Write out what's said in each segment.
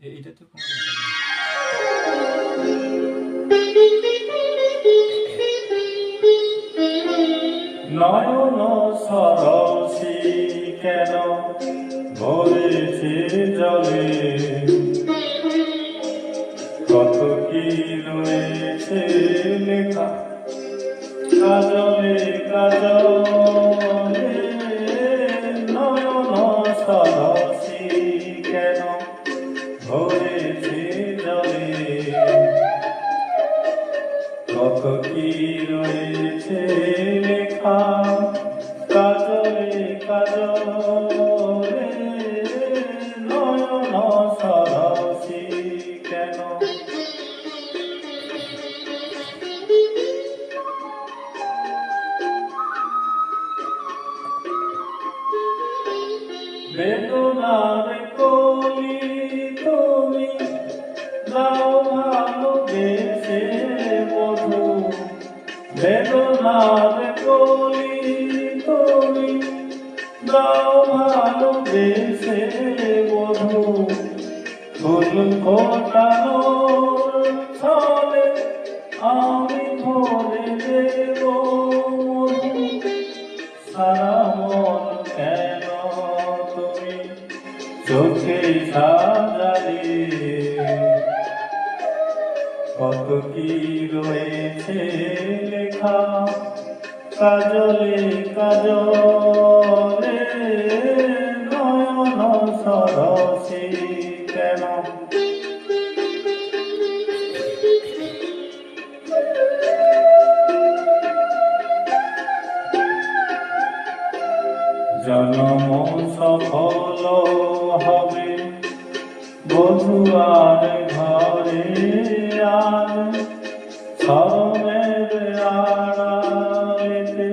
এটা তো কোনো নয়ন সরসী কেন ভরেছে জলে, কত কি রয়েছে লেখা কাজলে কাজলে। নয়ন সরসী কেন ভরেছে জলে, কত কি রয়েছে লেখা কাজলে কাজলে। নয়ন সরসী কেন, বেদনার কলি তুমি দাও ভালোবেসে বধূ, বেদনার কলি তুমি দাও ভালোবেসে বধূ। ফুল ফোটানোর ছলে আমি ভরে দেব মধু। সারা মন কেন তুমি চোখে সাজালে, কত কি রয়েছে লেখা কাজলে কাজলে। নয়ন সরসী কেন, জন্ম সফল হবে বধুয়ার ঘরে, আর শরমের আড়ালেতে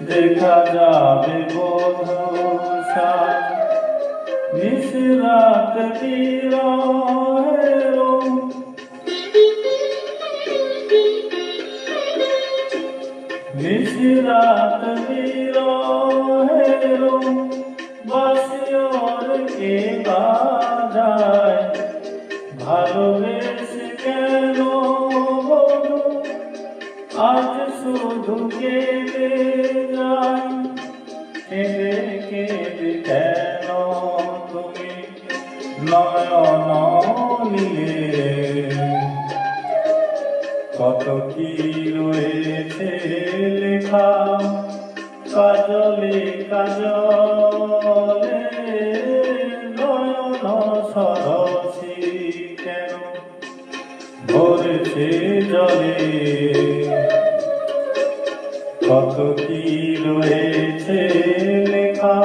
দেখা যাবে বধূষা। নিশরাত বিরহের নিশরাত বিরহের বাঁশির কে বাজায়। ভালোবেসে কেন বধূ আজ শুধু কেঁদে যায়, কেঁদে কেঁদে কেন তুমি নয়ন নীলে। কত কি রয়েছে লেখা কাজলে কাজলে। নয়ন সরসী কেন ভরেছে জলে, কত কি রয়েছে লেখা